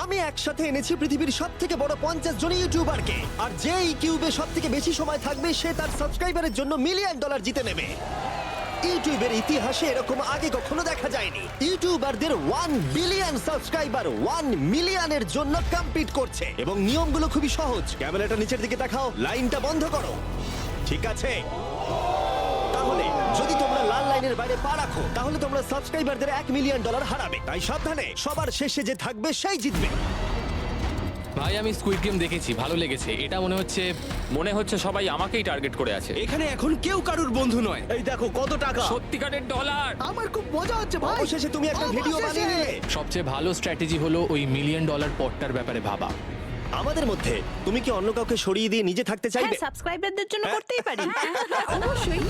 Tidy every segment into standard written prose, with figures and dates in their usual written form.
আমি একসাথে এনেছি পৃথিবীর সব থেকে বড় 50 জন ইউটিউবারকে, আর যে এই কিউবে সব থেকে বেশি সময় থাকবে সে তার সাবস্ক্রাইবারের জন্য $1 মিলিয়ন জিতে নেবে। ইউটিউবের ইতিহাসে এরকম আগে কখনো দেখা যায়নি। ইউটিউবারদের 1 বিলিয়ন সাবস্ক্রাইবার 1 মিলিয়নের জন্য কম্পিট করছে, এবং নিয়মগুলো খুবই সহজ। ক্যামেরাটা নিচের দিকে দেখাও, লাইনটা বন্ধ করো। ঠিক আছে, তাহলে যদি তোমরা লাল লাইনের বাইরে পা রাখো তাহলে তোমরা সাবস্ক্রাইবারদের $1 মিলিয়ন হারাবে। তাই সাবধানে, সবার শেষে যে থাকবে সেই জিতবে। ভাই আমি স্কুইড গেম দেখেছি, ভালো লেগেছে। এটা মনে হচ্ছে সবাই আমাকেই টার্গেট করে আছে। এখানে এখন কেউ কারুর বন্ধু নয়। এই দেখো কত টাকা। সত্যিকারের ডলার। আমার খুব মজা হচ্ছে ভাই। অবশেষে তুমি একটা ভিডিও বানিয়ে নিলে। সবচেয়ে ভালো স্ট্র্যাটেজি হলো ওই $1 মিলিয়ন পটটার ব্যাপারে ভাবা। আমাদের মধ্যে তুমি কি অন্য কাউকে সরিয়ে দিয়ে নিজে থাকতে চাইবে? হ্যাঁ, সাবস্ক্রাইবারদের জন্য করতেই পারি। অবশ্যই।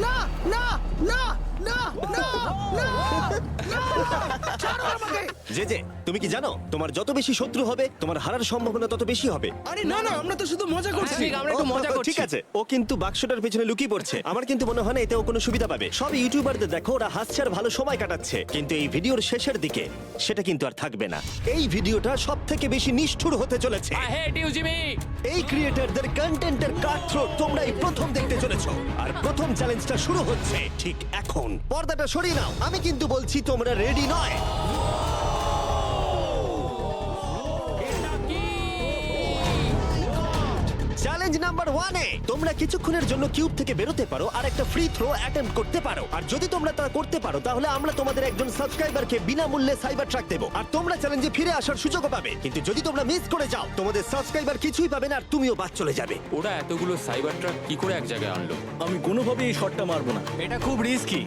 না না না না না না না, ছাড়ো আমাকে। যে তুমি কি জানো তোমার যত বেশি শত্রু হবে তোমার হারার সম্ভাবনা তত বেশি হবে। আরে না না, আমরা তো শুধু মজা করছি। ঠিক, আমরা একটু মজা করছি। ঠিক আছে, ও কিন্তু বাক্সটার পেছনে লুকিয়ে পড়ছে। আমার কিন্তু মনে হয় না এতে ও কোনো সুবিধা পাবে। সব ইউটিউবারদের দেখো ওরা হাসছে আর ভালো সময় কাটাচ্ছে, কিন্তু এই ভিডিওর শেষের দিকে সেটা কিন্তু আর থাকবে না। এই ভিডিওটা সব থেকে বেশি নিষ্ঠুর হতে চলেছে। I hate you Jimmy. এই ক্রিয়েটরদের কন্টেন্টের কাটথ্রোট তোমরাই প্রথম দেখতে চলেছো, আর প্রথম চ্যালেঞ্জটা শুরু হচ্ছে ঠিক এখন। পর্দাটা সরিয়ে নাও, আমি কিন্তু বলছি তোমরা রেডি নয়। চ্যালেঞ্জ নাম্বার 1 এ তোমরা কিছুক্ষণের জন্য কিউব থেকে বেরোতে পারো আর একটা ফ্রি থ্রো অ্যাটেম্প্ট করতে পারো। আর যদি তোমরা তা করতে পারো তাহলে আমরা তোমাদের একজন সাবস্ক্রাইবারকে বিনামূল্যে সাইবার ট্রাক দেবো, আর তোমরা চ্যালেঞ্জে ফিরে আসার সুযোগও পাবে। কিন্তু যদি তোমরা মিস করে যাও তোমাদের সাবস্ক্রাইবার কিছুই পাবে না আর তুমিও বাদ চলে যাবে। ওরা এতগুলো সাইবার ট্রাক কি করে এক জায়গায় আনলো? আমি কোনোভাবেই এই শটটা মারবো না। এটা খুব রিস্কি।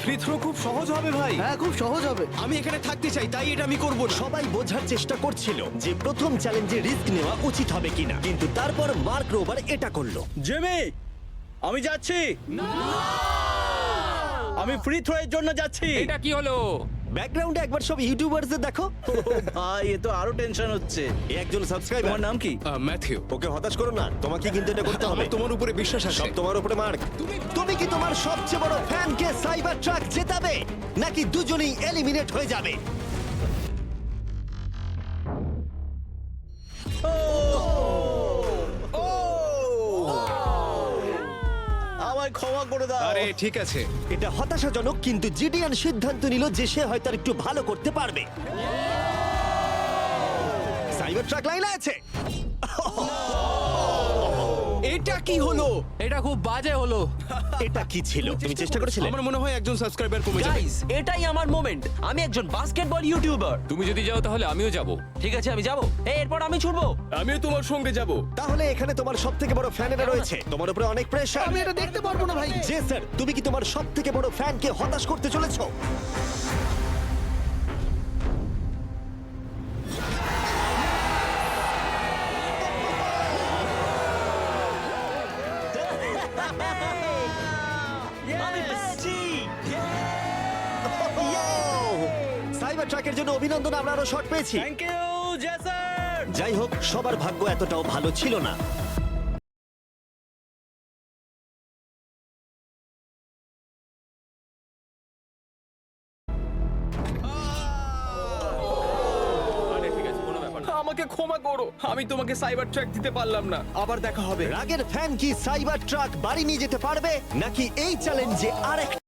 ফ্রি থ্রো খুব সহজ হবে ভাই। হ্যাঁ, খুব সহজ হবে। আমি এখানে থাকতে চাই, তাই এটা আমি করব না। সবাই বোঝার চেষ্টা করছিল যে প্রথম চ্যালেঞ্জে রিস্ক নেওয়া উচিত হবে কিনা, কিন্তু তারপর মার্ক রোবার এটা করলো। জেমি, আমি যাচ্ছি। আমি ফ্রি থ্রো এর জন্য যাচ্ছি। এটা কি হলো? ব্যাকগ্রাউন্ডে একবার সব ইউটিউবারদের দেখো। ভাই এ তো আরো টেনশন হচ্ছে। এ একজন সাবস্ক্রাইবার। তোমার নাম কি? ম্যাথিউ, ওকে হতাশ করো না, তোমাকে কিন্তু এটা করতে হবে। আমার তোমার উপরে বিশ্বাস আছে। সব তোমার উপরে মার্ক। তুমি কি তোমার সবচেয়ে বড় ফ্যানকে সাইবার ট্রাক জেতাবে, নাকি দুজনেই এলিমিনেট হয়ে যাবে? আমায় ক্ষমা করে দাও। আরে ঠিক আছে। এটা হতাশাজনক, কিন্তু জিডিয়ান সিদ্ধান্ত নিল যে সে হয়তো আর একটু ভালো করতে পারবে। সাইবার ট্রাক লাইনে আছে। এটা কি হলো? এটা খুব বাজে হলো। এটা কি ছিল? তুমি চেষ্টা করেছিলে? আমার মনে হয় একজন সাবস্ক্রাইবার কমে যাবে। গাইস, এটাই আমার মোমেন্ট। আমি একজন বাস্কেটবল ইউটিউবার। তুমি যদি যাও তাহলে আমিও যাব। ঠিক আছে, আমি যাব। এরপর আমি ছুটবো। আমিও তোমার সঙ্গে যাব। তাহলে এখানে তোমার সব থেকে বড় ফ্যানেরা রয়েছে, তোমার উপরে অনেক প্রেশার। আমি এটা দেখতে পারবো না ভাই। যে স্যার, তুমি কি তোমার সব থেকে বড় ফ্যানকে হতাশ করতে চলেছো? আমি পেরেছি। সাইবার ট্রাকের জন্য অভিনন্দন, আমরা আরো শট পেয়েছি। Thank you Jason. যাই হোক, সবার ভাগ্য এতটাও ভালো ছিল না। আরে ঠিক আছে, কোনো ব্যাপার না। আমাকে ক্ষমা করো, আমি তোমাকে সাইবার ট্র্যাক দিতে পারলাম না। আবার দেখা হবে। রাগের ফ্যান কি সাইবার ট্রাক বাড়ি নিয়ে যেতে পারবে, নাকি এই চ্যালেঞ্জে আরেকটা